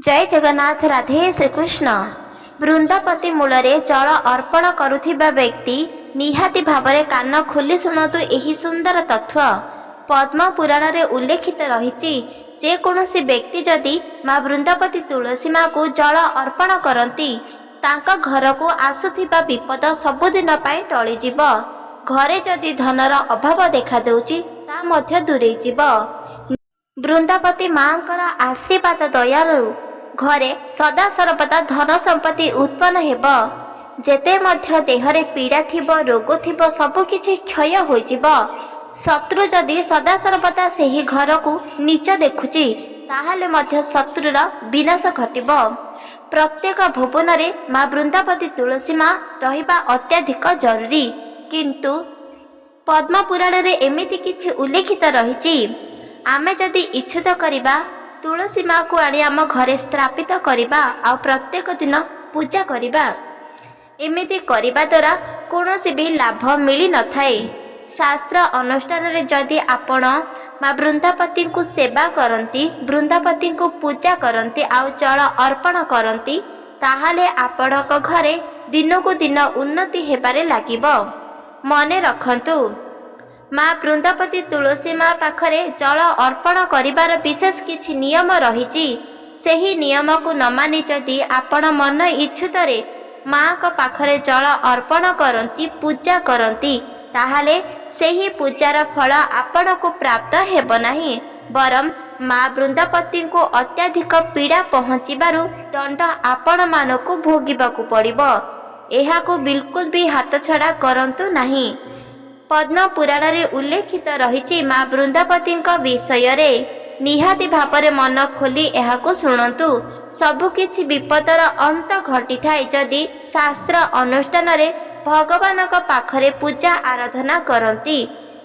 जय जगन्नाथ। राधे श्रीकृष्ण। वृंदापति मूल जल अर्पण करुथिबा व्यक्ति निहाती भावरे कान खोली शुणु एही सुंदर तथ्य। पद्म पुराण रे उल्लेखित रही जे कौनसी व्यक्ति जदि माँ वृंदापति तुलसी माँ को जल अर्पण करती तांका घर को आसुथिबा विपद सबुदिन पाई टळिजिब। घरे जदि धनर अभाव देखा देउची ता मध्य दूरेई जिब। वृंदापति माँकर आशीर्वाद दयालु घरे सदा सर्वदा धन संपत्ति उत्पन्न हेब। जेते मध्य देहरे पीड़ा थिबो रोग थिबो सबकिछि क्षय होइजिब। शत्रु जदि सदा सर्वदा सेही घर को नीच देखुची ताहाले मध्य शत्रुर विनाश घटिब। प्रत्येक भुवन रे माँ वृंदापति तुलसी माँ रहिबा अत्याधिक जरूरी। किंतु पद्म पुराण रे एमिति किछि उल्लेखित रहिछि आमे जदि इच्छुत करिबा तुलसी माँ को आनी आम घरे स्थापित करिबा आ प्रत्येक दिन पूजा करिबा। एमिति करिबा द्वारा कौनसी भी लाभ मिली न थाए। शास्त्र अनुष्ठान रे जदि आपण माँ वृंदापति को सेवा करती वृंदापति को पूजा करती आ जल अर्पण करती ताहाले आपणक घरे दिनकू दिन उन्नति हेबारे लागिब। मने रखंतु माँ वृंदापति तुलसी माँ पाखरे जल अर्पण करिबार विशेष किछि नियम रहिछि। सेही नियम को न मानि जदि आपण मन इच्छुतरे माँ को पाखरे जल अर्पण करती पूजा करती ताहाले सेही पूजार फल आपण को प्राप्त हेब नाही। बरम माँ वृंदापति को अत्याधिक पीड़ा पहुँचीबारु दंड आपण मानकु भोगिबाकु पड़िबो। एहाकु बिल्कुल भी हाथ छड़ा करंतु नहीं। पद्म पुराण रे उल्लेखित रही माँ वृंदापति विषय रे निहाती भावरे मन खोली एहाकु शुणु। सबुकिछि विपदर अंत घटी थाए जदि शास्त्र अनुष्ठान रे भगवान पाखरे पूजा आराधना करती।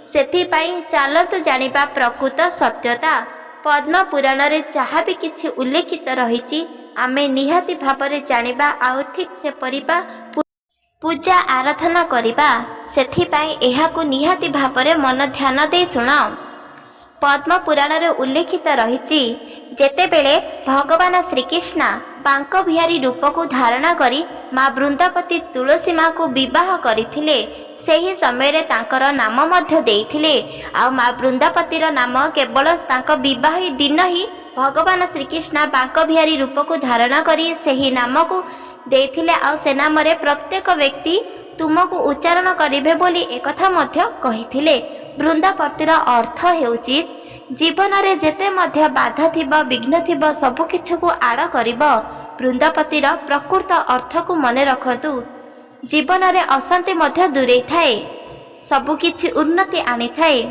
सेथिपाई चालतु जानिबा प्रकृत सत्यता। पद्म पुराण रे जहाँ भी किछि उल्लेखित रही आमे निहाती भावरे जानिबा आउ ठीक से परिबा पूजा आराधना करिबा। सेथिपाई एहाकु निहाती भावरे मन ध्यान दे शुण। पद्म पुराण रे उल्लेखित रही जेतेबेले भगवान श्रीकृष्ण बांक बिहारी रूप को धारणा करी माँ वृंदापति तुलसी माँ को विवाह करथिले सेही समय रे तांकर नाम मध्य देइथिले। आ माँ वृंदापतिर नाम केवल तांक विवाह दिन ही भगवान श्रीकृष्ण बांक बिहारी रूप को धारणा करी सेही नाम को देइथिले। आ से नाम रे प्रत्येक व्यक्ति तुमको उच्चारण करिवे बोली एकथा मध्य कहिथिले। वृंदापतिर अर्थ हेउची जीवन रे जेते मध्य बाधा थिबा विघ्न थिबा सब किछु को आड़ करिबो। वृंदापतिर प्रकृत अर्थ को मने रखतु। जीवन रे अशांति मध्य दूरे थाए सब किछि उन्नति आनी थाए।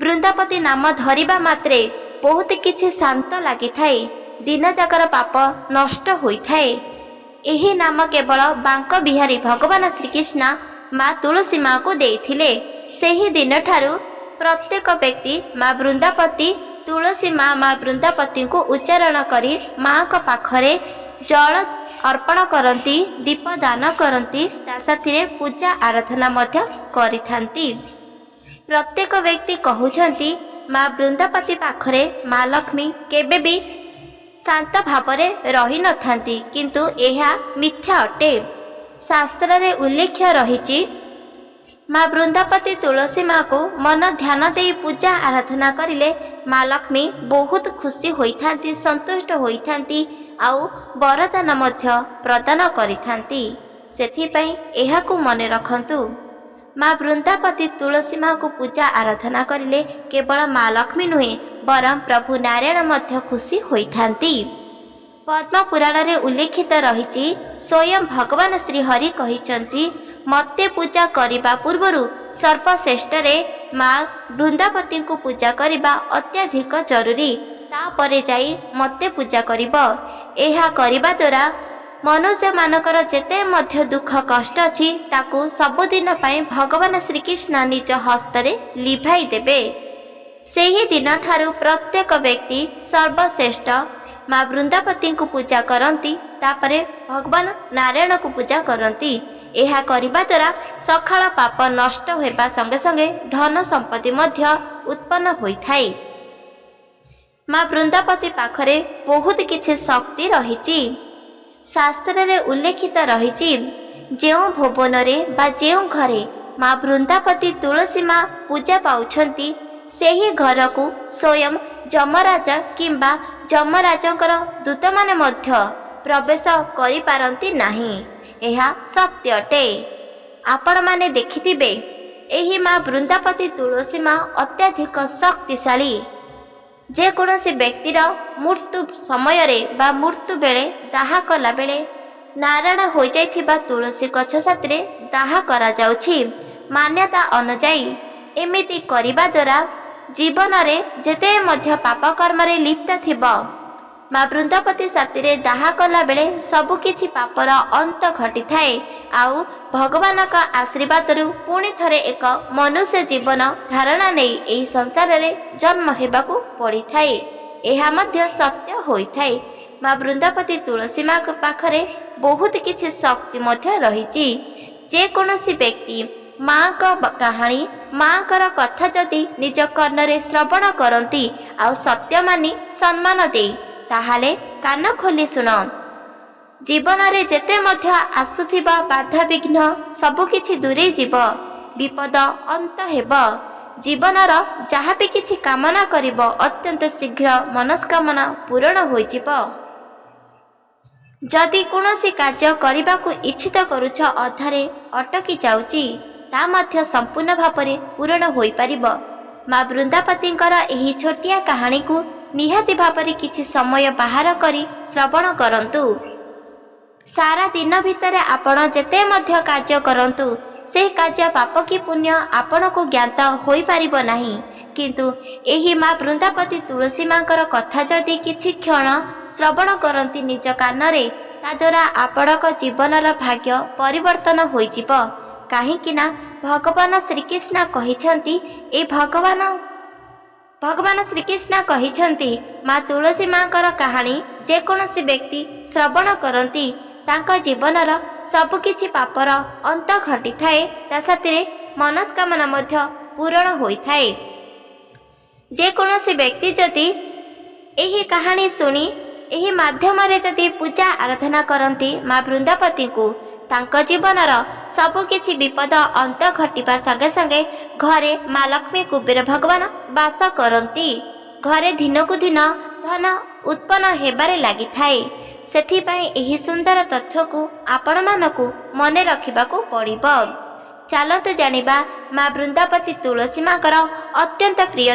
वृंदापति नाम धरिबा मात्रे बहुत किछि शांत लागि थाए। दिन जाकर पाप नष्ट होई थाए। एही नाम केवल बांक बिहारी भगवान श्रीकृष्ण माँ तुलसी माँ को देइथिले। सेही दिन ठारू प्रत्येक व्यक्ति माँ वृंदापति तुलसी माँ माँ वृंदापति को उच्चारण करी माँ को पाखरे जल अर्पण करती दीप दान करती ता साथिरे पूजा आराधना मध्य करिथांती। प्रत्येक व्यक्ति कहउछंती माँ वृंदापति पाखरे माँ लक्ष्मी केबे भी शांत भावरे रही न थांती किंतु एहा मिथ्या अटे। शास्त्र रे उल्लेख रही माँ वृंदापति तुलसी माँ को मन ध्यान दे पूजा आराधना करिले माँ लक्ष्मी बहुत खुशी होइथांती संतुष्ट होइथांती आउ वरदान मध्य प्रदान करिथांती। सेथिपई एहाकु मने रखंतु। माँ वृंदापति तुलसी माँ को पूजा आराधना करिले केवल माँ लक्ष्मी नुहे बरम प्रभु नारायण मध्य खुशी होइथांती। पद्म पुराण रे उल्लेखित रही स्वयं भगवान श्री हरि कहिचंती मते पूजा करिबा पूर्वरु सर्वश्रेष्ठ रे माँ वृंदापति को पूजा करिबा अत्याधिक जरूरी। तापरे जाई मते पूजा करिबो। एहा करिबा द्वारा मनुष्य मानकर जेते मध्य दुख कष्ट अछि ताकू सबुदिन पाई भगवान श्रीकृष्ण निज हस्तरे लिभाई देबे। सेही दिन ठारू प्रत्येक व्यक्ति सर्वश्रेष्ठ माँ वृंदापति को पूजा करती तापरे भगवान नारायण को पूजा करती। एहा करिबा द्वारा सखाल पाप नष्ट होबा संगे संगे धन संपत्ति मध्य उत्पन्न होइथाए। ମା ବୃନ୍ଦାବତୀ ପାଖରେ ବହୁତ କିଛି ଶକ୍ତି ରହିଛି। ଶାସ୍ତ୍ରରେ ଉଲ୍ଲେଖିତ ରହିଛି, ଯେଉଁ ଭୁବନରେ ବା ଯେଉଁ ଘରେ ମା ବୃନ୍ଦାବତୀ ତୁଳସୀ ମା ପୂଜା ପାଉଛନ୍ତି ସେହି ଘରକୁ ସ୍ୱୟଂ ଯମରାଜ କିମ୍ବା ଯମରାଜଙ୍କର ଦୂତମାନେ ମଧ୍ୟ ପ୍ରବେଶ କରିପାରନ୍ତି ନାହିଁ। ଏହା ସତ୍ୟ ଅଟେ। ଆପଣମାନେ ଦେଖିଥିବେ, ଏହି ମା ବୃନ୍ଦାବତୀ ତୁଳସୀ ମା ଅତ୍ୟଧିକ ଶକ୍ତିଶାଳୀ। ଯେକୌଣସି ବ୍ୟକ୍ତିର ମୃତ୍ୟୁ ସମୟରେ ବା ମୃତ୍ୟୁ ବେଳେ ଦାହ କଲାବେଳେ ନାରାୟଣ ହୋଇଯାଇଥିବା ତୁଳସୀ ଗଛ ସାଥିରେ ଦାହ କରାଯାଉଛି। ମାନ୍ୟତା ଅନୁଯାୟୀ ଏମିତି କରିବା ଦ୍ୱାରା ଜୀବନରେ ଯେତେ ମଧ୍ୟ ପାପ କର୍ମରେ ଲିପ୍ତ ଥିବ, ମା ବୃନ୍ଦାବତୀ ସାଥିରେ ଦାହ କଲାବେଳେ ସବୁକିଛି ପାପର ଅନ୍ତ ଘଟିଥାଏ। ଆଉ ଭଗବାନଙ୍କ ଆଶୀର୍ବାଦରୁ ପୁଣି ଥରେ ଏକ ମନୁଷ୍ୟ ଜୀବନ ଧାରଣା ନେଇ ଏହି ସଂସାରରେ ଜନ୍ମ ହେବାକୁ ପଡ଼ିଥାଏ। ଏହା ମଧ୍ୟ ସତ୍ୟ ହୋଇଥାଏ। ମା ବୃନ୍ଦାବତୀ ତୁଳସୀ ମାଙ୍କ ପାଖରେ ବହୁତ କିଛି ଶକ୍ତି ମଧ୍ୟ ରହିଛି। ଯେକୌଣସି ବ୍ୟକ୍ତି ମାଙ୍କ କାହାଣୀ, ମାଙ୍କର କଥା ଯଦି ନିଜ କର୍ଣ୍ଣରେ ଶ୍ରବଣ କରନ୍ତି ଆଉ ସତ୍ୟ ମାନି ସମ୍ମାନ ଦେଇ, ତାହେଲେ କାନ ଖୋଲି ଶୁଣ। ଜୀବନରେ ଯେତେ ମଧ୍ୟ ଆସୁଥିବା ବାଧାବିଘ୍ନ ସବୁକିଛି ଦୂରେଇ ଯିବ, ବିପଦ ଅନ୍ତ ହେବ। ଜୀବନର ଯାହା ବି କିଛି କାମନା କରିବ ଅତ୍ୟନ୍ତ ଶୀଘ୍ର ମନସ୍କାମନା ପୂରଣ ହୋଇଯିବ। ଯଦି କୌଣସି କାର୍ଯ୍ୟ କରିବାକୁ ଇଚ୍ଛିତ କରୁଛ ଅଧାରେ ଅଟକି ଯାଉଛି, ତା ମଧ୍ୟ ସମ୍ପୂର୍ଣ୍ଣ ଭାବରେ ପୂରଣ ହୋଇପାରିବ। ମା ବୃନ୍ଦାବତୀଙ୍କର ଏହି ଛୋଟିଆ କାହାଣୀକୁ ନିହାତି ଭାବରେ କିଛି ସମୟ ବାହାର କରି ଶ୍ରବଣ କରନ୍ତୁ। ସାରା ଦିନ ଭିତରେ ଆପଣ ଯେତେ ମଧ୍ୟ କାର୍ଯ୍ୟ କରନ୍ତୁ, ସେହି କାର୍ଯ୍ୟ ପାପ କି ପୁଣ୍ୟ ଆପଣଙ୍କୁ ଜ୍ଞାତ ହୋଇପାରିବ ନାହିଁ। କିନ୍ତୁ ଏହି ମା ବୃନ୍ଦାବତୀ ତୁଳସୀ ମାଙ୍କର କଥା ଯଦି କିଛି କ୍ଷଣ ଶ୍ରବଣ କରନ୍ତି ନିଜ କାନରେ, ତାଦ୍ୱାରା ଆପଣଙ୍କ ଜୀବନର ଭାଗ୍ୟ ପରିବର୍ତ୍ତନ ହୋଇଯିବ। କାହିଁକି ନା ଭଗବାନ ଶ୍ରୀକୃଷ୍ଣ କହିଛନ୍ତି, ଏ ଭଗବାନ ଶ୍ରୀକୃଷ୍ଣ କହିଛନ୍ତି, ମା ତୁଳସୀ ମାଙ୍କର କାହାଣୀ ଯେକୌଣସି ବ୍ୟକ୍ତି ଶ୍ରବଣ କରନ୍ତି ତାଙ୍କ ଜୀବନର ସବୁକିଛି ପାପର ଅନ୍ତ ଘଟିଥାଏ, ତା ସାଥିରେ ମନସ୍କାମନା ମଧ୍ୟ ପୂରଣ ହୋଇଥାଏ। ଯେକୌଣସି ବ୍ୟକ୍ତି ଯଦି ଏହି କାହାଣୀ ଶୁଣି ଏହି ମାଧ୍ୟମରେ ଯଦି ପୂଜା ଆରାଧନା କରନ୍ତି ମା ବୃନ୍ଦାବତୀଙ୍କୁ, ତାଙ୍କ ଜୀବନର ସବୁକିଛି ବିପଦ ଅନ୍ତ ଘଟିବା ସଙ୍ଗେ ସଙ୍ଗେ ଘରେ ମା ଲକ୍ଷ୍ମୀ କୁବେର ଭଗବାନ ବାସ କରନ୍ତି। ଘରେ ଦିନକୁ ଦିନ ଧନ ଉତ୍ପନ୍ନ ହେବାରେ ଲାଗିଥାଏ। ସେଥିପାଇଁ ଏହି ସୁନ୍ଦର ତଥ୍ୟକୁ ଆପଣମାନଙ୍କୁ ମନେ ରଖିବାକୁ ପଡ଼ିବ। ଚାଲନ୍ତୁ ଜାଣିବା ମା ବୃନ୍ଦାବତୀ ତୁଳସୀ ମାଙ୍କର ଅତ୍ୟନ୍ତ ପ୍ରିୟ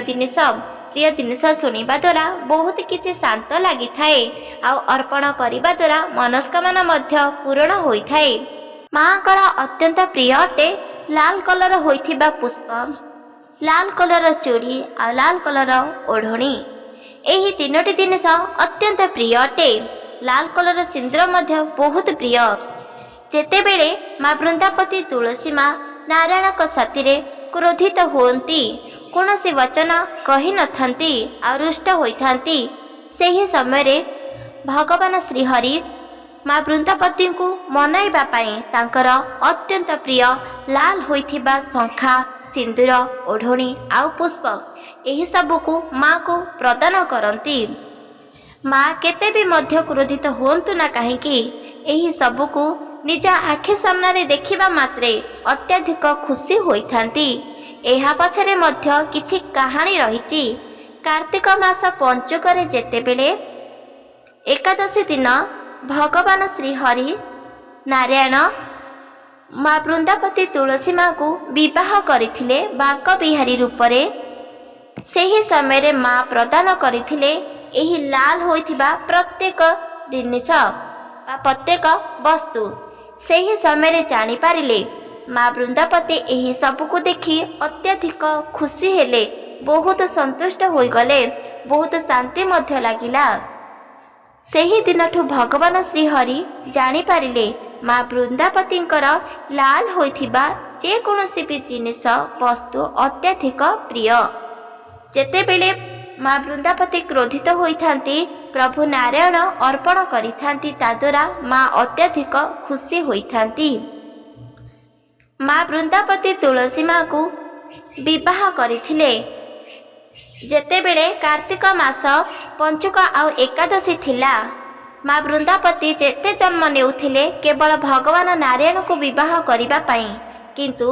ଜିନିଷ ଶୁଣିବା ଦ୍ୱାରା ବହୁତ କିଛି ଶାନ୍ତ ଲାଗିଥାଏ। ଆଉ ଅର୍ପଣ କରିବା ଦ୍ୱାରା ମନସ୍କାମନା ମଧ୍ୟ ପୂରଣ ହୋଇଥାଏ। ମାଙ୍କର ଅତ୍ୟନ୍ତ ପ୍ରିୟ ଅଟେ ଲାଲ କଲର ହୋଇଥିବା ପୁଷ୍ପ, ଲାଲ କଲର ଚୁଡ଼ି ଆଉ ଲାଲ କଲର ଓଢ଼ଣୀ। ଏହି ତିନୋଟି ଜିନିଷ ଅତ୍ୟନ୍ତ ପ୍ରିୟ ଅଟେ। ଲାଲ କଲର ସିନ୍ଦୁର ମଧ୍ୟ ବହୁତ ପ୍ରିୟ। ଯେତେବେଳେ ମା ବୃନ୍ଦାବତୀ ତୁଳସୀ ମା ନାରାୟଣଙ୍କ ସାଥିରେ କ୍ରୋଧିତ ହୁଅନ୍ତି, କୌଣସି ବଚନ କହିନଥାନ୍ତି ଆଉ ରୁଷ୍ଟ ହୋଇଥାନ୍ତି, ସେହି ସମୟରେ ଭଗବାନ ଶ୍ରୀହରି ମା ବୃନ୍ଦାବତୀଙ୍କୁ ମନାଇବା ପାଇଁ ତାଙ୍କର ଅତ୍ୟନ୍ତ ପ୍ରିୟ ଲାଲ ହୋଇଥିବା ଶଙ୍ଖା, ସିନ୍ଦୁର, ଓଢ଼ଣୀ ଆଉ ପୁଷ୍ପ ଏହିସବୁକୁ ମା'କୁ ପ୍ରଦାନ କରନ୍ତି। ମା କେତେ ବି ମଧ୍ୟ କ୍ରୋଧିତ ହୁଅନ୍ତୁ ନା କାହିଁକି, ଏହି ସବୁକୁ ନିଜ ଆଖି ସାମ୍ନାରେ ଦେଖିବା ମାତ୍ରେ ଅତ୍ୟଧିକ ଖୁସି ହୋଇଥାନ୍ତି। ଏହା ପଛରେ ମଧ୍ୟ କିଛି କାହାଣୀ ରହିଛି। କାର୍ତ୍ତିକ ମାସ ପଞ୍ଚୁକରେ ଯେତେବେଳେ ଏକାଦଶୀ ଦିନ ଭଗବାନ ଶ୍ରୀହରି ନାରାୟଣ ମା ବୃନ୍ଦାବତୀ ତୁଳସୀ ମା'କୁ ବିବାହ କରିଥିଲେ ବାଙ୍କ ବିହାରୀ ରୂପରେ, ସେହି ସମୟରେ ମା ପ୍ରଦାନ କରିଥିଲେ ଏହି ଲାଲ ହୋଇଥିବା ପ୍ରତ୍ୟେକ ଜିନିଷ ବା ପ୍ରତ୍ୟେକ ବସ୍ତୁ। ସେହି ସମୟରେ ଜାଣିପାରିଲେ ମା ବୃନ୍ଦାବତୀ ଏହି ସବୁକୁ ଦେଖି ଅତ୍ୟଧିକ ଖୁସି ହେଲେ, ବହୁତ ସନ୍ତୁଷ୍ଟ ହୋଇଗଲେ, ବହୁତ ଶାନ୍ତି ମଧ୍ୟ ଲାଗିଲା। ସେହି ଦିନଠୁ ଭଗବାନ ଶ୍ରୀହରି ଜାଣିପାରିଲେ ମା ବୃନ୍ଦାବତୀଙ୍କର ଲାଲ ହୋଇଥିବା ଯେକୌଣସି ବି ଜିନିଷ ବସ୍ତୁ ଅତ୍ୟଧିକ ପ୍ରିୟ। ଯେତେବେଳେ ମା ବୃନ୍ଦାବତୀ କ୍ରୋଧିତ ହୋଇଥାନ୍ତି, ପ୍ରଭୁ ନାରାୟଣ ଅର୍ପଣ କରିଥାନ୍ତି, ତାଦ୍ୱାରା ମା ଅତ୍ୟଧିକ ଖୁସି ହୋଇଥାନ୍ତି। ମା ବୃନ୍ଦାବତୀ ତୁଳସୀ ମା'କୁ ବିବାହ କରିଥିଲେ ଯେତେବେଳେ କାର୍ତ୍ତିକ ମାସ ପଞ୍ଚୁକ ଆଉ ଏକାଦଶୀ ଥିଲା, ମା ବୃନ୍ଦାବତୀ ଯେତେ ଜନ୍ମ ନେଉଥିଲେ କେବଳ ଭଗବାନ ନାରାୟଣଙ୍କୁ ବିବାହ କରିବା ପାଇଁ, କିନ୍ତୁ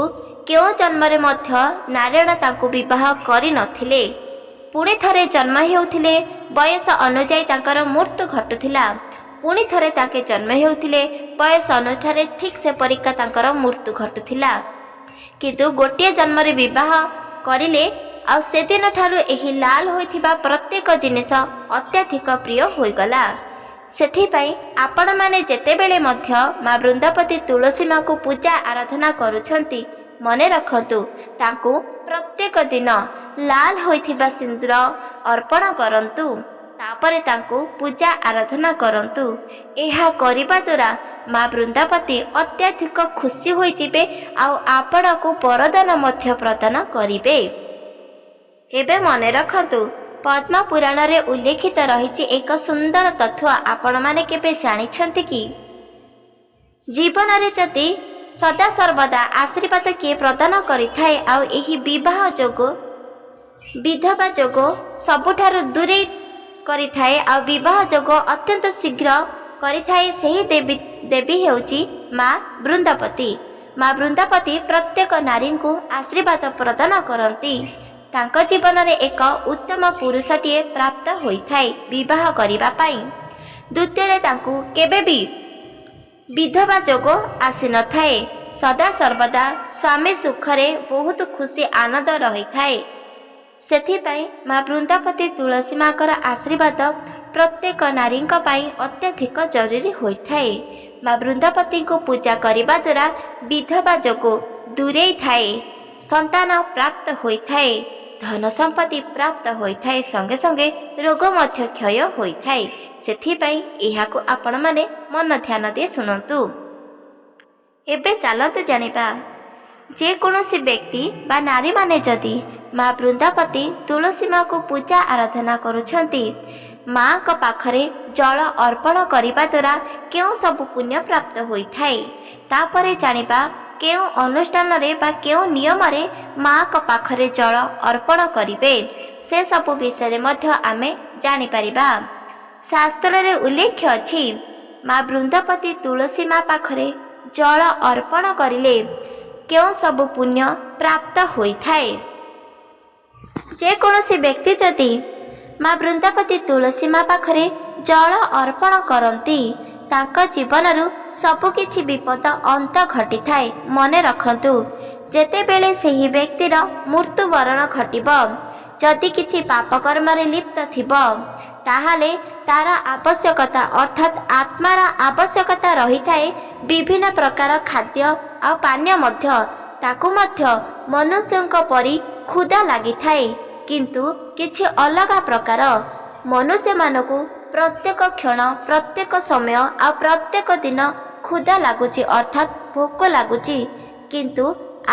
କେଉଁ ଜନ୍ମରେ ମଧ୍ୟ ନାରାୟଣ ତାଙ୍କୁ ବିବାହ କରିନଥିଲେ। ପୁଣି ଥରେ ଜନ୍ମ ହେଉଥିଲେ, ବୟସ ଅନୁଯାୟୀ ତାଙ୍କର ମୃତ୍ୟୁ ଘଟୁଥିଲା। ପୁଣି ଥରେ ତାକେ ଜନ୍ମ ହେଉଥିଲେ, ବୟସ ଅନୁସାରେ ଠିକ୍ ସେପରିକା ତାଙ୍କର ମୃତ୍ୟୁ ଘଟୁଥିଲା। କିନ୍ତୁ ଗୋଟିଏ ଜନ୍ମରେ ବିବାହ କରିଲେ ଆଉ ସେଦିନ ଠାରୁ ଏହି ଲାଲ ହୋଇଥିବା ପ୍ରତ୍ୟେକ ଜିନିଷ ଅତ୍ୟଧିକ ପ୍ରିୟ ହୋଇଗଲା। ସେଥିପାଇଁ ଆପଣମାନେ ଯେତେବେଳେ ମଧ୍ୟ ମା ବୃନ୍ଦାବତୀ ତୁଳସୀ ମାଙ୍କୁ ପୂଜା ଆରାଧନା କରୁଛନ୍ତି, ମନେ ରଖନ୍ତୁ ତାଙ୍କୁ ପ୍ରତ୍ୟେକ ଦିନ ଲାଲ ହୋଇଥିବା ସିନ୍ଦୁର ଅର୍ପଣ କରନ୍ତୁ। ତାପରେ ତାଙ୍କୁ ପୂଜା ଆରାଧନା କରନ୍ତୁ। ଏହା କରିବା ଦ୍ୱାରା ମା ବୃନ୍ଦାବତୀ ଅତ୍ୟଧିକ ଖୁସି ହୋଇଯିବେ ଆଉ ଆପଣଙ୍କୁ ବରଦାନ ମଧ୍ୟ ପ୍ରଦାନ କରିବେ। ଏବେ ମନେ ରଖନ୍ତୁ, ପଦ୍ମ ପୁରାଣରେ ଉଲ୍ଲେଖିତ ରହିଛି ଏକ ସୁନ୍ଦର ତଥ୍ୟ। ଆପଣମାନେ କେବେ ଜାଣିଛନ୍ତି କି? ଜୀବନରେ ଯଦି ସଦାସର୍ବଦା ଆଶୀର୍ବାଦ କିଏ ପ୍ରଦାନ କରିଥାଏ ଆଉ ଏହି ବିବାହ ଯୋଗ ବିଧବା ଯୋଗ ସବୁଠାରୁ ଦୂରେଇ କରିଥାଏ ଆଉ ବିବାହ ଯୋଗ ଅତ୍ୟନ୍ତ ଶୀଘ୍ର କରିଥାଏ, ସେହି ଦେବୀ ହେଉଛି ମା ବୃନ୍ଦାବତୀ। ମା ବୃନ୍ଦାବତୀ ପ୍ରତ୍ୟେକ ନାରୀଙ୍କୁ ଆଶୀର୍ବାଦ ପ୍ରଦାନ କରନ୍ତି। ତାଙ୍କ ଜୀବନରେ ଏକ ଉତ୍ତମ ପୁରୁଷଟିଏ ପ୍ରାପ୍ତ ହୋଇଥାଏ ବିବାହ କରିବା ପାଇଁ। ଦ୍ୱିତୀୟରେ ତାଙ୍କୁ କେବେ ବି ବିଧବା ଯୋଗ ଆସିନଥାଏ। ସଦାସର୍ବଦା ସ୍ୱାମୀ ସୁଖରେ ବହୁତ ଖୁସି ଆନନ୍ଦ ରହିଥାଏ। ସେଥିପାଇଁ ମା ବୃନ୍ଦାବତୀ ତୁଳସୀ ମାଙ୍କର ଆଶୀର୍ବାଦ ପ୍ରତ୍ୟେକ ନାରୀଙ୍କ ପାଇଁ ଅତ୍ୟଧିକ ଜରୁରୀ ହୋଇଥାଏ। ମା ବୃନ୍ଦାବତୀଙ୍କୁ ପୂଜା କରିବା ଦ୍ୱାରା ବିଧବା ଯୋଗ ଦୂରେଇ ଥାଏ, ସନ୍ତାନ ପ୍ରାପ୍ତ ହୋଇଥାଏ, ଧନ ସମ୍ପତ୍ତି ପ୍ରାପ୍ତ ହୋଇଥାଏ, ସଙ୍ଗେ ସଙ୍ଗେ ରୋଗ ମଧ୍ୟ କ୍ଷୟ ହୋଇଥାଏ। ସେଥିପାଇଁ ଏହାକୁ ଆପଣମାନେ ମନ ଧ୍ୟାନ ଦେଇ ଶୁଣନ୍ତୁ। ଏବେ ଚାଲନ୍ତୁ ଜାଣିବା, ଯେକୌଣସି ବ୍ୟକ୍ତି ବା ନାରୀମାନେ ଯଦି ମା ବୃନ୍ଦାବତୀ ତୁଳସୀ ମାଙ୍କୁ ପୂଜା ଆରାଧନା କରୁଛନ୍ତି, ମାଙ୍କ ପାଖରେ ଜଳ ଅର୍ପଣ କରିବା ଦ୍ୱାରା କେଉଁ ସବୁ ପୁଣ୍ୟ ପ୍ରାପ୍ତ ହୋଇଥାଏ। ତାପରେ ଜାଣିବା କେଉଁ ଅନୁଷ୍ଠାନରେ ବା କେଉଁ ନିୟମରେ ମାଙ୍କ ପାଖରେ ଜଳ ଅର୍ପଣ କରିବେ, ସେସବୁ ବିଷୟରେ ମଧ୍ୟ ଆମେ ଜାଣିପାରିବା। ଶାସ୍ତ୍ରରେ ଉଲ୍ଲେଖ ଅଛି, ମା ବୃନ୍ଦାବତୀ ତୁଳସୀ ମା ପାଖରେ ଜଳ ଅର୍ପଣ କରିଲେ କେଉଁ ସବୁ ପୁଣ୍ୟ ପ୍ରାପ୍ତ ହୋଇଥାଏ। ଯେକୌଣସି ବ୍ୟକ୍ତି ଯଦି ମା ବୃନ୍ଦାବତୀ ତୁଳସୀ ମା ପାଖରେ ଜଳ ଅର୍ପଣ କରନ୍ତି, ତାଙ୍କ ଜୀବନରୁ ସବୁକିଛି ବିପଦ ଅନ୍ତ ଘଟିଥାଏ। ମନେ ରଖନ୍ତୁ, ଯେତେବେଳେ ସେହି ବ୍ୟକ୍ତିର ମୃତ୍ୟୁବରଣ ଘଟିବ, ଯଦି କିଛି ପାପକର୍ମରେ ଲିପ୍ତ ଥିବ, ତାହେଲେ ତାର ଆବଶ୍ୟକତା ଅର୍ଥାତ୍ ଆତ୍ମାର ଆବଶ୍ୟକତା ରହିଥାଏ ବିଭିନ୍ନ ପ୍ରକାର ଖାଦ୍ୟ ଆଉ ପାନୀୟ ମଧ୍ୟ। ତାକୁ ମଧ୍ୟ ମନୁଷ୍ୟଙ୍କ ପରି କ୍ଷୁଧା ଲାଗିଥାଏ, କିନ୍ତୁ କିଛି ଅଲଗା ପ୍ରକାର। ମନୁଷ୍ୟମାନଙ୍କୁ ପ୍ରତ୍ୟେକ କ୍ଷଣ, ପ୍ରତ୍ୟେକ ସମୟ ଆଉ ପ୍ରତ୍ୟେକ ଦିନ କ୍ଷୁଧା ଲାଗୁଛି ଅର୍ଥାତ୍ ଭୋକ ଲାଗୁଛି, କିନ୍ତୁ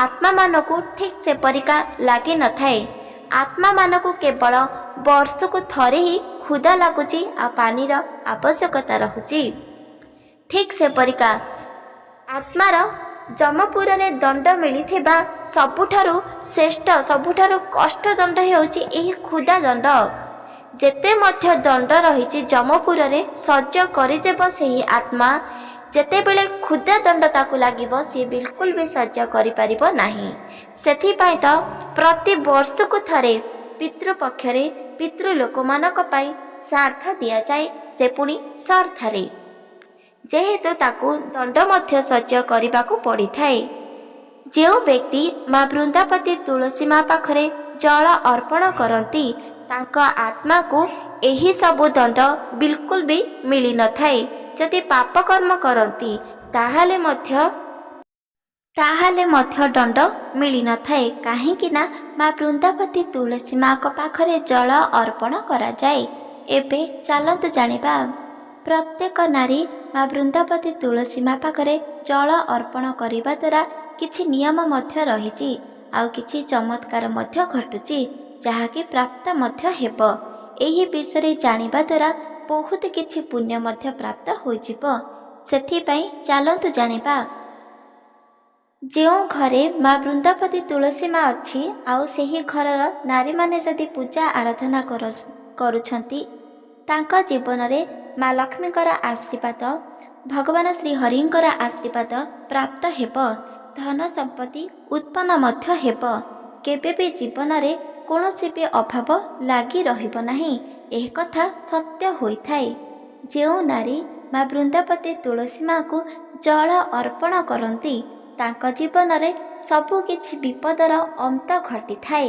ଆତ୍ମାମାନଙ୍କୁ ଠିକ୍ ସେପରିକା ଲାଗିନଥାଏ। ଆତ୍ମାମାନଙ୍କୁ କେବଳ ବର୍ଷକୁ ଥରେ ହିଁ କ୍ଷୁଧା ଲାଗୁଛି ଆଉ ପାଣିର ଆବଶ୍ୟକତା ରହୁଛି। ଠିକ୍ ସେପରିକା ଆତ୍ମାର ଯମପୁରରେ ଦଣ୍ଡ ମିଳିଥିବା ସବୁଠାରୁ ଶ୍ରେଷ୍ଠ, ସବୁଠାରୁ କଷ୍ଟ ଦଣ୍ଡ ହେଉଛି ଏହି କ୍ଷୁଧା ଦଣ୍ଡ। ଯେତେ ମଧ୍ୟ ଦଣ୍ଡ ରହିଛି ଯମପୁରରେ ସହ୍ୟ କରିଦେବ ସେହି ଆତ୍ମା, ଯେତେବେଳେ କ୍ଷୁଧା ଦଣ୍ଡ ତାକୁ ଲାଗିବ ସିଏ ବିଲକୁଲ ବି ସହ୍ୟ କରିପାରିବ ନାହିଁ। ସେଥିପାଇଁ ତ ପ୍ରତି ବର୍ଷକୁ ଥରେ ପିତୃପକ୍ଷରେ ପିତୃଲୋକମାନଙ୍କ ପାଇଁ ଶ୍ରାଦ୍ଧ ଦିଆଯାଏ, ସେ ପୁଣି ଶ୍ରଦ୍ଧାରେ। ଯେହେତୁ ତାକୁ ଦଣ୍ଡ ମଧ୍ୟ ସହ୍ୟ କରିବାକୁ ପଡ଼ିଥାଏ। ଯେଉଁ ବ୍ୟକ୍ତି ମା ବୃନ୍ଦାବତୀ ତୁଳସୀ ମା ପାଖରେ ଜଳ ଅର୍ପଣ କରନ୍ତି, ତାଙ୍କ ଆତ୍ମାକୁ ଏହି ସବୁ ଦଣ୍ଡ ବିଲକୁଲ ବି ମିଳିନଥାଏ। ଯଦି ପାପକର୍ମ କରନ୍ତି ତାହେଲେ ମଧ୍ୟ ଦଣ୍ଡ ମିଳିନଥାଏ। କାହିଁକି ନା ମା ବୃନ୍ଦାବତୀ ତୁଳସୀ ମାଙ୍କ ପାଖରେ ଜଳ ଅର୍ପଣ କରାଯାଏ। ଏବେ ଚାଲନ୍ତୁ ଜାଣିବା, ପ୍ରତ୍ୟେକ ନାରୀ ମା ବୃନ୍ଦାବତୀ ତୁଳସୀ ମା ପାଖରେ ଜଳ ଅର୍ପଣ କରିବା ଦ୍ୱାରା କିଛି ନିୟମ ମଧ୍ୟ ରହିଛି ଆଉ କିଛି ଚମତ୍କାର ମଧ୍ୟ ଘଟୁଛି, ଯାହାକି ପ୍ରାପ୍ତ ମଧ୍ୟ ହେବ। ଏହି ବିଷୟରେ ଜାଣିବା ଦ୍ୱାରା ବହୁତ କିଛି ପୁଣ୍ୟ ମଧ୍ୟ ପ୍ରାପ୍ତ ହୋଇଯିବ। ସେଥିପାଇଁ ଚାଲନ୍ତୁ ଜାଣିବା। ଯେଉଁ ଘରେ ମା ବୃନ୍ଦାବତୀ ତୁଳସୀ ମା ଅଛି ଆଉ ସେହି ଘରର ନାରୀମାନେ ଯଦି ପୂଜା ଆରାଧନା କରୁଛନ୍ତି ତାଙ୍କ ଜୀବନରେ ମା ଲକ୍ଷ୍ମୀଙ୍କର ଆଶୀର୍ବାଦ, ଭଗବାନ ଶ୍ରୀହରିଙ୍କର ଆଶୀର୍ବାଦ ପ୍ରାପ୍ତ ହେବ। ଧନ ସମ୍ପତ୍ତି ଉତ୍ପନ୍ନ ମଧ୍ୟ ହେବ। କେବେ ବି ଜୀବନରେ କୌଣସି ବି ଅଭାବ ଲାଗି ରହିବ ନାହିଁ। ଏହି କଥା ସତ୍ୟ ହୋଇଥାଏ। ଯେଉଁ ନାରୀ ମା ବୃନ୍ଦାବତୀ ତୁଳସୀ ମା'କୁ ଜଳ ଅର୍ପଣ କରନ୍ତି ତାଙ୍କ ଜୀବନରେ ସବୁ କିଛି ବିପଦର ଅନ୍ତ ଘଟିଥାଏ।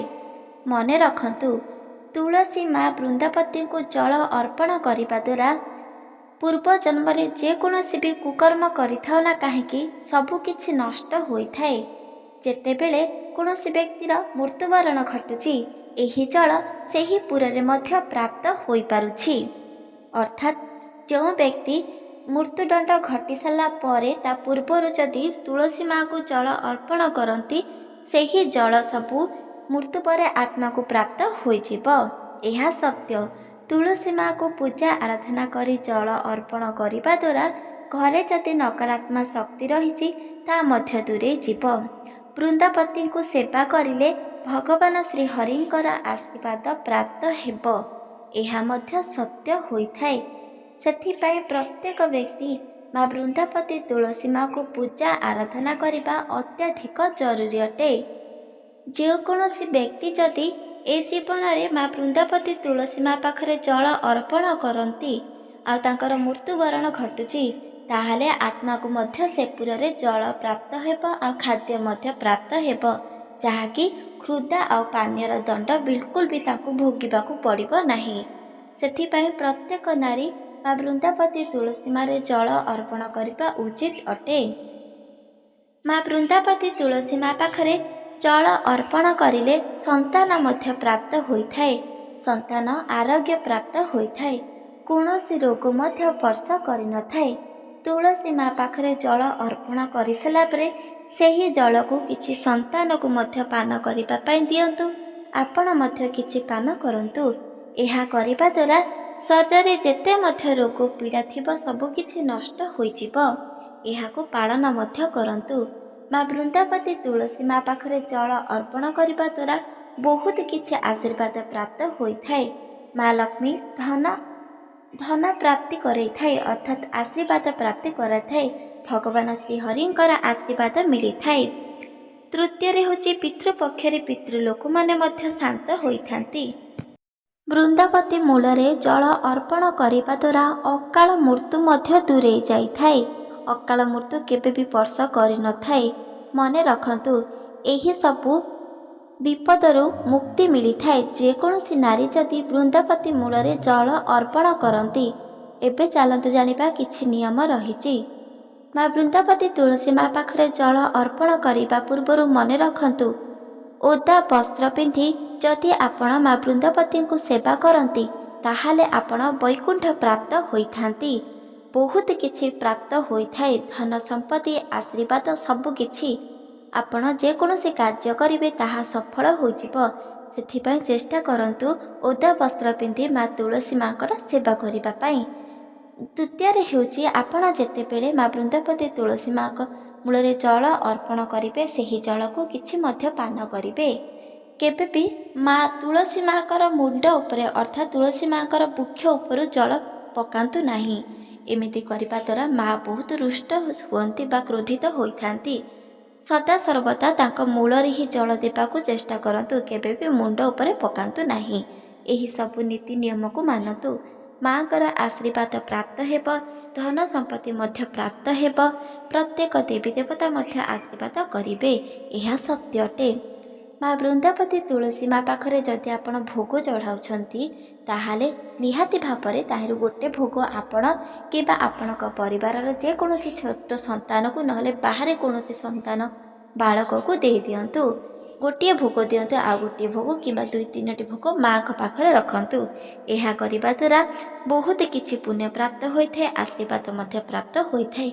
ମନେ ରଖନ୍ତୁ, ତୁଳସୀ ମା ବୃନ୍ଦାବତୀଙ୍କୁ ଜଳ ଅର୍ପଣ କରିବା ଦ୍ୱାରା ପୂର୍ବ ଜନ୍ମରେ ଯେକୌଣସି ବି କୁକର୍ମ କରିଥାଉ ନା କାହିଁକି ସବୁକିଛି ନଷ୍ଟ ହୋଇଥାଏ। ଯେତେବେଳେ କୌଣସି ବ୍ୟକ୍ତିର ମୃତ୍ୟୁବରଣ ଘଟୁଛି ଏହି ଜଳ ସେହି ପୁରରେ ମଧ୍ୟ ପ୍ରାପ୍ତ ହୋଇପାରୁଛି। ଅର୍ଥାତ୍ ଯେଉଁ ବ୍ୟକ୍ତି ମୃତ୍ୟୁଦଣ୍ଡ ଘଟି ସାରିଲା ପରେ ତା ପୂର୍ବରୁ ଯଦି ତୁଳସୀ ମା'କୁ ଜଳ ଅର୍ପଣ କରନ୍ତି ସେହି ଜଳ ସବୁ ମୃତ୍ୟୁ ପରେ ଆତ୍ମାକୁ ପ୍ରାପ୍ତ ହୋଇଯିବ। ଏହା ସତ୍ୟ। ତୁଳସୀ ମା'କୁ ପୂଜା ଆରାଧନା କରି ଜଳ ଅର୍ପଣ କରିବା ଦ୍ୱାରା ଘରେ ଯଦି ନକାରାତ୍ମକ ଶକ୍ତି ରହିଛି ତାହା ମଧ୍ୟ ଦୂରେଇ ଯିବ। ବୃନ୍ଦାବତୀଙ୍କୁ ସେବା କରିଲେ ଭଗବାନ ଶ୍ରୀହରିଙ୍କର ଆଶୀର୍ବାଦ ପ୍ରାପ୍ତ ହେବ। ଏହା ମଧ୍ୟ ସତ୍ୟ ହୋଇଥାଏ। ସେଥିପାଇଁ ପ୍ରତ୍ୟେକ ବ୍ୟକ୍ତି ମା ବୃନ୍ଦାବତୀ ତୁଳସୀ ମା'କୁ ପୂଜା ଆରାଧନା କରିବା ଅତ୍ୟଧିକ ଜରୁରୀ ଅଟେ। ଯେକୌଣସି ବ୍ୟକ୍ତି ଯଦି ଏ ଜୀବନରେ ମା ବୃନ୍ଦାବତୀ ତୁଳସୀ ମା ପାଖରେ ଜଳ ଅର୍ପଣ କରନ୍ତି ଆଉ ତାଙ୍କର ମୃତ୍ୟୁବରଣ ଘଟୁଛି ତାହେଲେ ଆତ୍ମାକୁ ମଧ୍ୟ ସେ ପୁରରେ ଜଳ ପ୍ରାପ୍ତ ହେବ ଆଉ ଖାଦ୍ୟ ମଧ୍ୟ ପ୍ରାପ୍ତ ହେବ, ଯାହାକି କ୍ଷୁଧା ଆଉ ପାନୀୟର ଦଣ୍ଡ ବିଲକୁଲ ବି ତାଙ୍କୁ ଭୋଗିବାକୁ ପଡ଼ିବ ନାହିଁ। ସେଥିପାଇଁ ପ୍ରତ୍ୟେକ ନାରୀ ମା ବୃନ୍ଦାବତୀ ତୁଳସୀ ମା'ରେ ଜଳ ଅର୍ପଣ କରିବା ଉଚିତ ଅଟେ। ମା ବୃନ୍ଦାବତୀ ତୁଳସୀ ମା ପାଖରେ ଜଳ ଅର୍ପଣ କରିଲେ ସନ୍ତାନ ମଧ୍ୟ ପ୍ରାପ୍ତ ହୋଇଥାଏ। ସନ୍ତାନ ଆରୋଗ୍ୟ ପ୍ରାପ୍ତ ହୋଇଥାଏ। କୌଣସି ରୋଗ ମଧ୍ୟ ସ୍ପର୍ଶ କରିନଥାଏ। ତୁଳସୀ ମା ପାଖରେ ଜଳ ଅର୍ପଣ କରିସାରିଲା ପରେ ସେହି ଜଳକୁ କିଛି ସନ୍ତାନକୁ ମଧ୍ୟ ପାନ କରିବା ପାଇଁ ଦିଅନ୍ତୁ। ଆପଣ ମଧ୍ୟ କିଛି ପାନ କରନ୍ତୁ। ଏହା କରିବା ଦ୍ୱାରା ଶରୀରରେ ଯେତେ ମଧ୍ୟ ରୋଗ ପୀଡ଼ା ଥିବ ସବୁକିଛି ନଷ୍ଟ ହୋଇଯିବ। ଏହାକୁ ପାଳନ ମଧ୍ୟ କରନ୍ତୁ। ମା ବୃନ୍ଦାବତୀ ତୁଳସୀ ମା ପାଖରେ ଜଳ ଅର୍ପଣ କରିବା ଦ୍ୱାରା ବହୁତ କିଛି ଆଶୀର୍ବାଦ ପ୍ରାପ୍ତ ହୋଇଥାଏ। ମା ଲକ୍ଷ୍ମୀ ଧନ ପ୍ରାପ୍ତି କରାଇଥାଏ, ଅର୍ଥାତ୍ ଆଶୀର୍ବାଦ ପ୍ରାପ୍ତି କରାଇଥାଏ। ଭଗବାନ ଶ୍ରୀହରିଙ୍କର ଆଶୀର୍ବାଦ ମିଳିଥାଏ। ତୃତୀୟରେ ହେଉଛି ପିତୃପକ୍ଷରେ ପିତୃଲୋକମାନେ ମଧ୍ୟ ଶାନ୍ତ ହୋଇଥାନ୍ତି। ବୃନ୍ଦାବତୀ ମୂଳରେ ଜଳ ଅର୍ପଣ କରିବା ଦ୍ୱାରା ଅକାଳ ମୃତ୍ୟୁ ମଧ୍ୟ ଦୂରେଇ ଯାଇଥାଏ। ଅକାଳ ମୃତ୍ୟୁ କେବେ ବି ସ୍ପର୍ଶ କରିନଥାଏ। ମନେ ରଖନ୍ତୁ, ଏହି ସବୁ ବିପଦରୁ ମୁକ୍ତି ମିଳିଥାଏ ଯେକୌଣସି ନାରୀ ଯଦି ବୃନ୍ଦାବତୀ ମୂଳରେ ଜଳ ଅର୍ପଣ କରନ୍ତି। ଏବେ ଚାଲନ୍ତୁ ଜାଣିବା କିଛି ନିୟମ ରହିଛି। ମା ବୃନ୍ଦାବତୀ ତୁଳସୀ ମା ପାଖରେ ଜଳ ଅର୍ପଣ କରିବା ପୂର୍ବରୁ ମନେ ରଖନ୍ତୁ, ଓଦା ବସ୍ତ୍ର ପିନ୍ଧି ଯଦି ଆପଣ ମା ବୃନ୍ଦାବତୀଙ୍କୁ ସେବା କରନ୍ତି ତାହେଲେ ଆପଣ ବୈକୁଣ୍ଠ ପ୍ରାପ୍ତ ହୋଇଥାନ୍ତି। ବହୁତ କିଛି ପ୍ରାପ୍ତ ହୋଇଥାଏ। ଧନ ସମ୍ପତ୍ତି, ଆଶୀର୍ବାଦ ସବୁକିଛି। ଆପଣ ଯେକୌଣସି କାର୍ଯ୍ୟ କରିବେ ତାହା ସଫଳ ହୋଇଯିବ। ସେଥିପାଇଁ ଚେଷ୍ଟା କରନ୍ତୁ ଓଦା ବସ୍ତ୍ର ପିନ୍ଧି ମା ତୁଳସୀ ମାଙ୍କର ସେବା କରିବା ପାଇଁ। ତୃତୀୟରେ ହେଉଛି ଆପଣ ଯେତେବେଳେ ମା ବୃନ୍ଦାବତୀ ତୁଳସୀ ମାଙ୍କ ମୂଳରେ ଜଳ ଅର୍ପଣ କରିବେ ସେହି ଜଳକୁ କିଛି ମଧ୍ୟ ପାନ କରିବେ। କେବେ ବି ମା ତୁଳସୀ ମାଙ୍କର ମୁଣ୍ଡ ଉପରେ ଅର୍ଥାତ୍ ତୁଳସୀ ମାଙ୍କର ବୃକ୍ଷ ଉପରୁ ଜଳ ପକାନ୍ତୁ ନାହିଁ। ଏମିତି କରିବା ଦ୍ୱାରା ମା ବହୁତ ରୁଷ୍ଟ ହୁଅନ୍ତି ବା କ୍ରୋଧିତ ହୋଇଥାନ୍ତି। ସଦାସର୍ବଦା ତାଙ୍କ ମୂଳରେ ହିଁ ଜଳ ଦେବାକୁ ଚେଷ୍ଟା କରନ୍ତୁ। କେବେ ବି ମୁଣ୍ଡ ଉପରେ ପକାନ୍ତୁ ନାହିଁ। ଏହି ସବୁ ନୀତି ନିୟମକୁ ମାନନ୍ତୁ। ମାଙ୍କର ଆଶୀର୍ବାଦ ପ୍ରାପ୍ତ ହେବ। ଧନ ସମ୍ପତ୍ତି ମଧ୍ୟ ପ୍ରାପ୍ତ ହେବ। ପ୍ରତ୍ୟେକ ଦେବୀ ଦେବତା ମଧ୍ୟ ଆଶୀର୍ବାଦ କରିବେ। ଏହା ସତ୍ୟ ଅଟେ। ମା ବୃନ୍ଦାବତୀ ତୁଳସୀ ମା ପାଖରେ ଯଦି ଆପଣ ଭୋଗ ଚଢ଼ାଉଛନ୍ତି ତାହେଲେ ନିହାତି ଭାବରେ ତାହିରୁ ଗୋଟେ ଭୋଗ ଆପଣ କିମ୍ବା ଆପଣଙ୍କ ପରିବାରର ଯେକୌଣସି ଛୋଟ ସନ୍ତାନକୁ ନହେଲେ ବାହାରେ କୌଣସି ସନ୍ତାନ ବାଳକକୁ ଦେଇଦିଅନ୍ତୁ। ଗୋଟିଏ ଭୋଗ ଦିଅନ୍ତୁ, ଆଉ ଗୋଟିଏ ଭୋଗ କିମ୍ବା 2-3ଟି ଭୋଗ ମାଙ୍କ ପାଖରେ ରଖନ୍ତୁ। ଏହା କରିବା ଦ୍ୱାରା ବହୁତ କିଛି ପୁଣ୍ୟ ପ୍ରାପ୍ତ ହୋଇଥାଏ, ଆଶୀର୍ବାଦ ମଧ୍ୟ ପ୍ରାପ୍ତ ହୋଇଥାଏ।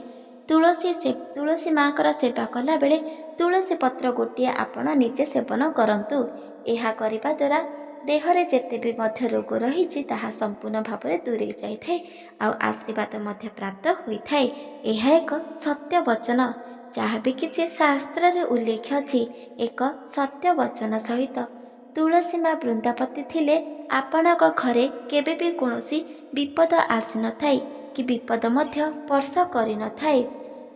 ତୁଳସୀ ମାଙ୍କର ସେବା କଲାବେଳେ ତୁଳସୀ ପତ୍ର ଗୋଟିଏ ଆପଣ ନିଜେ ସେବନ କରନ୍ତୁ। ଏହା କରିବା ଦ୍ୱାରା ଦେହରେ ଯେତେ ବି ମଧ୍ୟ ରୋଗ ରହିଛି ତାହା ସମ୍ପୂର୍ଣ୍ଣ ଭାବରେ ଦୂରେଇ ଯାଇଥାଏ ଆଉ ଆଶୀର୍ବାଦ ମଧ୍ୟ ପ୍ରାପ୍ତ ହୋଇଥାଏ। ଏହା ଏକ ସତ୍ୟ ବଚନ। ଯାହା ବି କିଛି ଶାସ୍ତ୍ରରେ ଉଲ୍ଲେଖ ଅଛି ଏକ ସତ୍ୟ ବଚନ ସହିତ। ତୁଳସୀ ମା ବୃନ୍ଦାବତୀ ଥିଲେ ଆପଣଙ୍କ ଘରେ କେବେ ବି କୌଣସି ବିପଦ ଆସିନଥାଏ କି ବିପଦ ମଧ୍ୟ ସ୍ପର୍ଶ କରିନଥାଏ।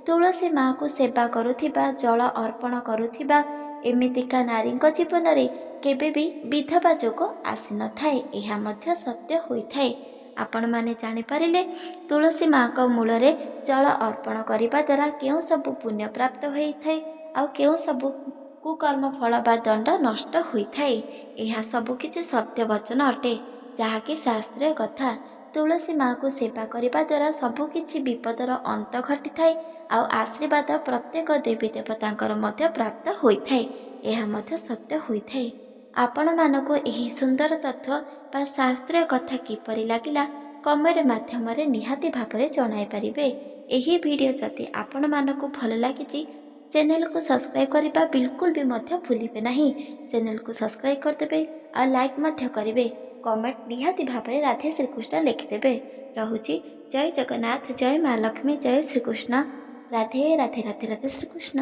ତୁଳସୀ ମା'କୁ ସେବା କରୁଥିବା, ଜଳ ଅର୍ପଣ କରୁଥିବା ଏମିତିକା ନାରୀଙ୍କ ଜୀବନରେ କେବେ ବି ବିଧବା ଯୋଗ ଆସିନଥାଏ। ଏହା ମଧ୍ୟ ସତ୍ୟ ହୋଇଥାଏ। ଆପଣମାନେ ଜାଣିପାରିଲେ ତୁଳସୀ ମା'ଙ୍କ ମୂଳରେ ଜଳ ଅର୍ପଣ କରିବା ଦ୍ୱାରା କେଉଁ ସବୁ ପୁଣ୍ୟ ପ୍ରାପ୍ତ ହୋଇଥାଏ ଆଉ କେଉଁ ସବୁ କୁକର୍ମ ଫଳ ବା ଦଣ୍ଡ ନଷ୍ଟ ହୋଇଥାଏ। ଏହା ସବୁ କିଛି ସତ୍ୟ ବଚନ ଅଟେ, ଯାହାକି ଶାସ୍ତ୍ରୀୟ କଥା। ତୁଳସୀ ମା'କୁ ସେବା କରିବା ଦ୍ୱାରା ସବୁକିଛି ବିପଦର ଅନ୍ତ ଘଟିଥାଏ ଆଉ ଆଶୀର୍ବାଦ ପ୍ରତ୍ୟେକ ଦେବୀ ଦେବତାଙ୍କର ମଧ୍ୟ ପ୍ରାପ୍ତ ହୋଇଥାଏ। ଏହା ମଧ୍ୟ ସତ୍ୟ ହୋଇଥାଏ। ଆପଣମାନଙ୍କୁ ଏହି ସୁନ୍ଦର ତଥ୍ୟ ବା ଶାସ୍ତ୍ରୀୟ କଥା କିପରି ଲାଗିଲା କମେଣ୍ଟ ମାଧ୍ୟମରେ ନିହାତି ଭାବରେ ଜଣାଇ ପାରିବେ। ଏହି ଭିଡ଼ିଓ ଯଦି ଆପଣମାନଙ୍କୁ ଭଲ ଲାଗିଛି ଚ୍ୟାନେଲକୁ ସବସ୍କ୍ରାଇବ୍ କରିବା ବିଲକୁଲ ବି ମଧ୍ୟ ଭୁଲିବେ ନାହିଁ। ଚ୍ୟାନେଲକୁ ସବସ୍କ୍ରାଇବ୍ କରିଦେବେ ଆଉ ଲାଇକ୍ ମଧ୍ୟ କରିବେ। କମେଣ୍ଟ ନିହାତି ଭାବରେ ରାଧେ ଶ୍ରୀକୃଷ୍ଣ ଲେଖିଦେବେ। ରହୁଛି। ଜୟ ଜଗନ୍ନାଥ, ଜୟ ମା ଲକ୍ଷ୍ମୀ, ଜୟ ଶ୍ରୀକୃଷ୍ଣ। ରାଧେ ରାଧେ ରାଧେ ରାଧେ ଶ୍ରୀକୃଷ୍ଣ।